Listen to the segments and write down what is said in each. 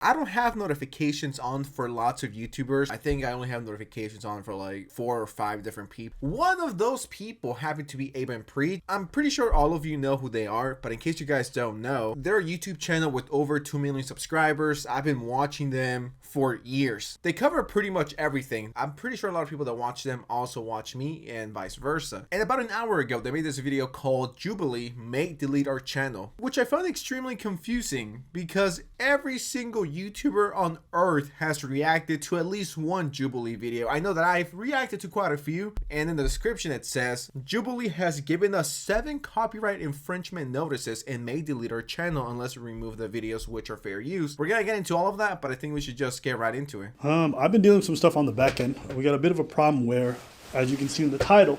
I don't have notifications on for lots of YouTubers. I think I only have notifications on for like 4 or 5 different people. One of those people happened to be Aben Preet. I'm pretty sure all of you know who they are, but in case you guys don't know, they're a YouTube channel with over 2 million subscribers. I've been watching them for years. They cover pretty much everything. I'm pretty sure a lot of people that watch them also watch me and vice versa. And about an hour ago, they made this video called Jubilee May Delete Our Channel, which I found extremely confusing because every single YouTuber on earth has reacted to at least one Jubilee video. I know that I've reacted to quite a few, and in the description it says, Jubilee has given us 7 copyright infringement notices and may delete our channel unless we remove the videos which are fair use. We're gonna get into all of that, but I think we should just get right into it. I've been dealing with some stuff on the back end. We got a bit of a problem where, as you can see in the title,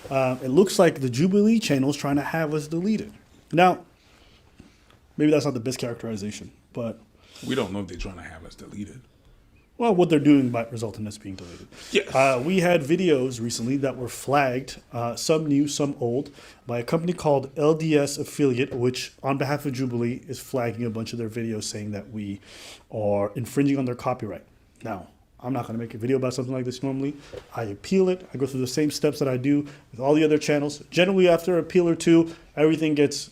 it looks like the Jubilee channel is trying to have us deleted. Now, maybe that's not the best characterization, but we don't know if they're trying to have us deleted. Well, what they're doing might result in us being deleted. Yes. We had videos recently that were flagged, some new, some old, by a company called LDS Affiliate, which on behalf of Jubilee is flagging a bunch of their videos saying that we are infringing on their copyright. Now, I'm not going to make a video about something like this normally. I appeal it. I go through the same steps that I do with all the other channels. Generally, after an appeal or two, everything gets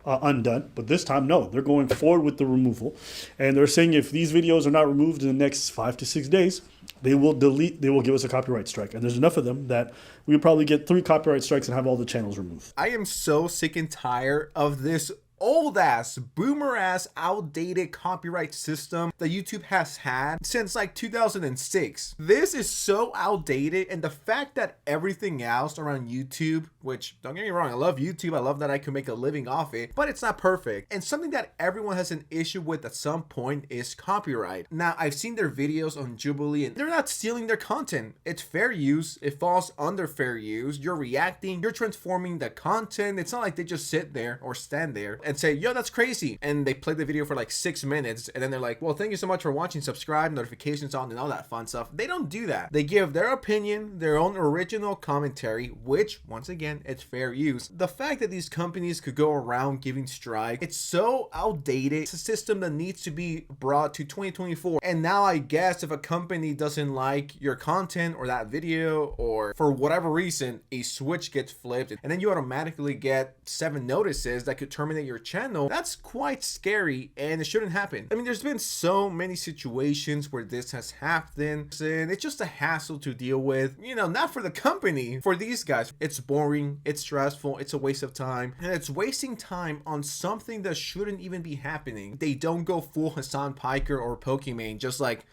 undone, but this time no, they're going forward with the removal, and they're saying if these videos are not removed in the next 5 to 6 days, they will give us a copyright strike. And there's enough of them that we would probably get 3 copyright strikes and have all the channels removed. I am so sick and tired of this old ass, boomer ass, outdated copyright system that YouTube has had since like 2006. This is so outdated, and the fact that everything else around YouTube, which don't get me wrong, I love YouTube, I love that I can make a living off it, but it's not perfect. And something that everyone has an issue with at some point is copyright. Now, I've seen their videos on Jubilee and they're not stealing their content. It's fair use. It falls under fair use. You're reacting, you're transforming the content. It's not like they just sit there or stand there and say, yo, that's crazy, and they play the video for like 6 minutes, and then they're like, well, thank you so much for watching, subscribe, notifications on, and all that fun stuff. They don't do that. They give their opinion, their own original commentary, which, once again, it's fair use. The fact that these companies could go around giving strikes, it's so outdated. It's a system that needs to be brought to 2024. And now I guess if a company doesn't like your content or that video, or for whatever reason, a switch gets flipped, and then you automatically get 7 notices that could terminate your channel. That's quite scary, and it shouldn't happen. I mean, there's been so many situations where this has happened, and it's just a hassle to deal with. You know, not for the company, for these guys. It's boring, it's stressful, it's a waste of time, and it's wasting time on something that shouldn't even be happening. They don't go full Hassan Piker or Pokimane, just like,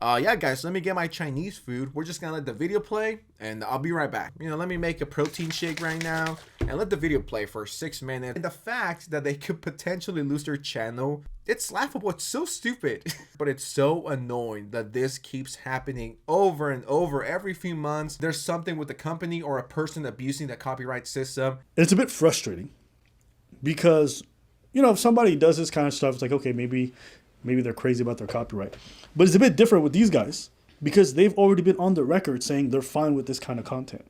yeah guys, let me get my Chinese food. We're just gonna let the video play and I'll be right back. You know, let me make a protein shake right now and let the video play for 6 minutes. And the fact that they could potentially lose their channel, it's laughable, it's so stupid. But it's so annoying that this keeps happening over and over. Every few months, there's something with the company or a person abusing the copyright system. It's a bit frustrating because, you know, if somebody does this kind of stuff, it's like, okay, maybe they're crazy about their copyright. But it's a bit different with these guys because they've already been on the record saying they're fine with this kind of content.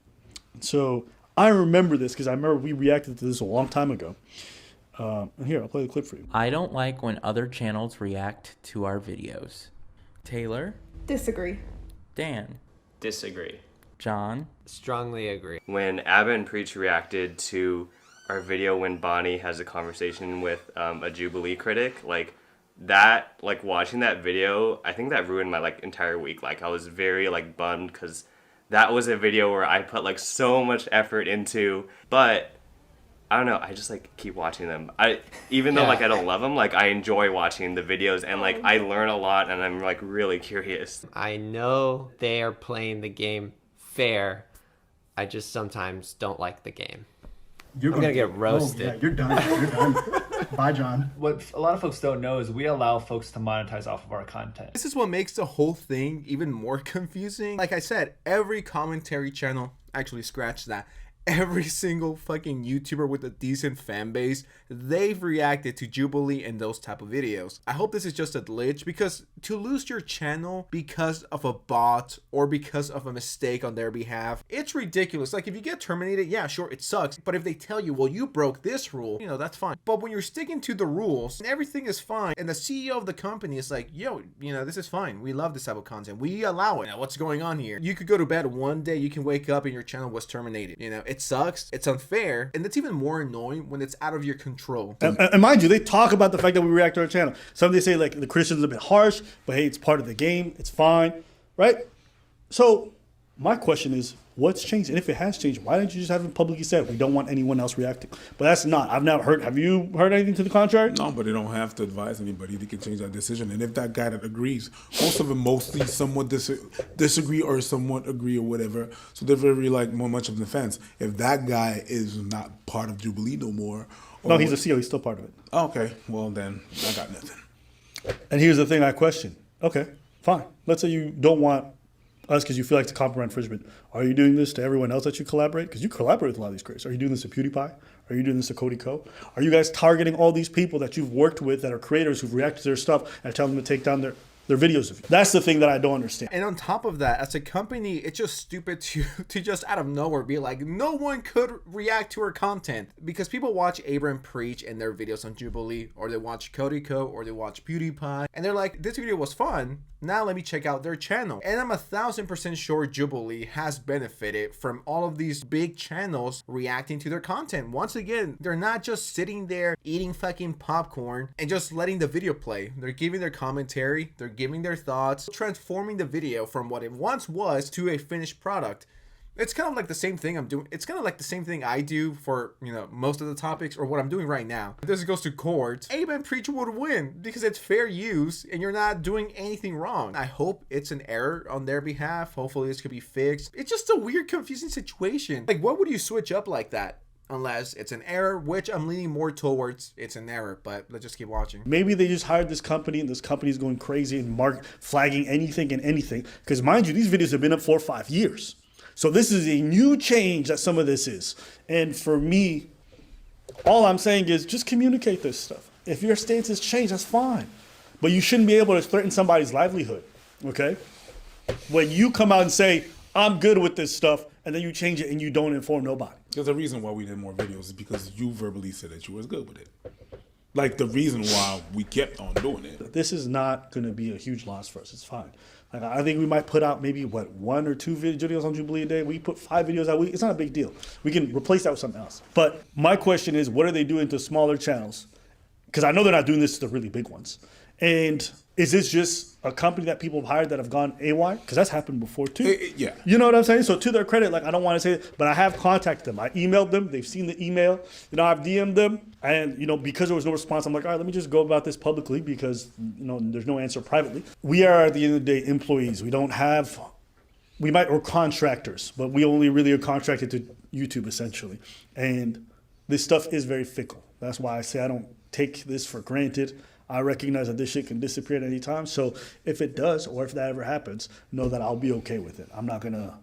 So I remember this because I remember we reacted to this a long time ago. And here, I'll play the clip for you. I don't like when other channels react to our videos. Taylor? Disagree. Dan? Disagree. John? Strongly agree. When Aben Preach reacted to our video when Bonnie has a conversation with a Jubilee critic, watching that video, I think that ruined my entire week. I was very bummed because that was a video where I put so much effort into, but I don't know, I just keep watching them. Even though I don't love them, I enjoy watching the videos, and I learn a lot, and I'm really curious. I know they are playing the game fair. I just sometimes don't like the game. I'm gonna get roasted. Oh, yeah, you're done. You're done. Bye, John. What a lot of folks don't know is we allow folks to monetize off of our content. This is what makes the whole thing even more confusing. Like I said, every commentary channel, actually scratch that, every single fucking YouTuber with a decent fan base, they've reacted to Jubilee and those type of videos. I hope this is just a glitch, because to lose your channel because of a bot or because of a mistake on their behalf, it's ridiculous. Like, if you get terminated, yeah, sure, it sucks. But if they tell you, well, you broke this rule, you know, that's fine. But when you're sticking to the rules and everything is fine, and the CEO of the company is like, yo, you know, this is fine. We love this type of content. We allow it. Now, what's going on here? You could go to bed one day, you can wake up and your channel was terminated. You know, it sucks. It's unfair. And it's even more annoying when it's out of your control. And mind you, they talk about the fact that we react to our channel. Some they say like the Christians are a bit harsh, but hey, it's part of the game. It's fine, right? So my question is, what's changed? And if it has changed, why didn't you just have it publicly said we don't want anyone else reacting? But that's not. I've never heard. Have you heard anything to the contrary? No, but they don't have to advise anybody. They can change that decision. And if that guy that agrees, most of them mostly somewhat disagree or somewhat agree or whatever. So they're very like more much of the fence. If that guy is not part of Jubilee no more. No, he's a CEO. He's still part of it. Okay, well then I got nothing. And here's the thing I question. Okay, fine. Let's say you don't want us because you feel like it's copyright infringement. Are you doing this to everyone else that you collaborate? Because you collaborate with a lot of these creators. Are you doing this to PewDiePie? Are you doing this to Cody Co? Are you guys targeting all these people that you've worked with that are creators who've reacted to their stuff and telling them to take down their videos of you? That's the thing that I don't understand. And on top of that, as a company, it's just stupid to just out of nowhere be like, no one could react to our content, because people watch Abram preach in their videos on Jubilee, or they watch Cody Co, or they watch PewDiePie, and they're like, this video was fun. Now let me check out their channel. And I'm 1,000% sure Jubilee has benefited from all of these big channels reacting to their content. Once again, they're not just sitting there eating fucking popcorn and just letting the video play. They're giving their commentary, they're giving their thoughts, transforming the video from what it once was to a finished product. It's kind of like the same thing I'm doing. It's kind of like the same thing I do for, you know, most of the topics, or what I'm doing right now. If this goes to court, Abe and Preacher would win because it's fair use and you're not doing anything wrong. I hope it's an error on their behalf. Hopefully this could be fixed. It's just a weird, confusing situation. Like, what would you switch up like that? Unless it's an error, which I'm leaning more towards it's an error, but let's just keep watching. Maybe they just hired this company and this company is going crazy and flagging anything and anything. Because mind you, these videos have been up 4 or 5 years. So this is a new change that some of this is. And for me, all I'm saying is just communicate this stuff. If your stance has changed, that's fine. But you shouldn't be able to threaten somebody's livelihood, okay? When you come out and say, I'm good with this stuff, and then you change it and you don't inform nobody. There's a reason why we did more videos is because you verbally said that you was good with it. Like the reason why we kept on doing it. This is not going to be a huge loss for us. It's fine. Like, I think we might put out maybe, 1 or 2 videos on Jubilee a day. We put 5 videos out a week. It's not a big deal. We can replace that with something else. But my question is, what are they doing to smaller channels? Because I know they're not doing this to the really big ones. And is this just a company that people have hired that have gone AWOL? Because that's happened before too. Yeah. You know what I'm saying? So to their credit, like, I don't want to say it, but I have contacted them. I emailed them. They've seen the email. You know, I've DM'd them. And, you know, because there was no response, I'm like, all right, let me just go about this publicly because, you know, there's no answer privately. We are, at the end of the day, employees. We don't have, we're contractors, but we only really are contracted to YouTube essentially. And this stuff is very fickle. That's why I say I don't take this for granted. I recognize that this shit can disappear at any time. So if it does, or if that ever happens, know that I'll be okay with it. I'm not going to,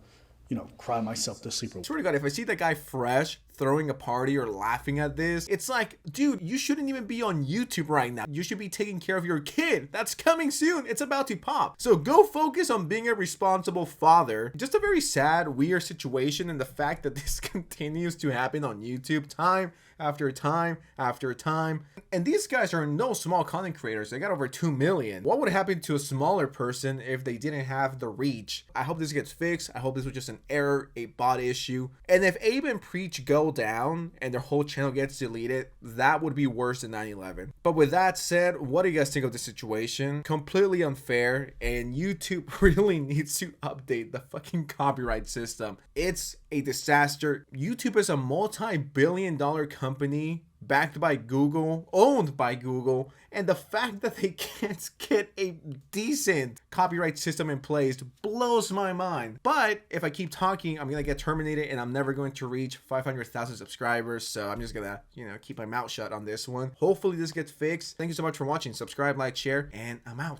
you know, cry myself to sleep. I swear to God, if I see that guy fresh throwing a party or laughing at this, it's like, dude, you shouldn't even be on YouTube right now. You should be taking care of your kid. That's coming soon. It's about to pop. So go focus on being a responsible father. Just a very sad, weird situation, and the fact that this continues to happen on YouTube time after time after time. And these guys are no small content creators. They got over 2 million. What would happen to a smaller person if they didn't have the reach? I hope this gets fixed. I hope this was just an error, a bot issue. And if Abe and Preach go down and their whole channel gets deleted, that would be worse than 9/11. But with that said, what do you guys think of the situation? Completely unfair, and YouTube really needs to update the fucking copyright system. It's a disaster. YouTube is a multi-billion-dollar company backed by Google, owned by Google, and the fact that they can't get a decent copyright system in place blows my mind. But if I keep talking, I'm gonna get terminated and I'm never going to reach 500,000 subscribers, so I'm just gonna, you know, keep my mouth shut on this one. Hopefully this gets fixed. Thank you so much for watching. Subscribe, like, share, and I'm out.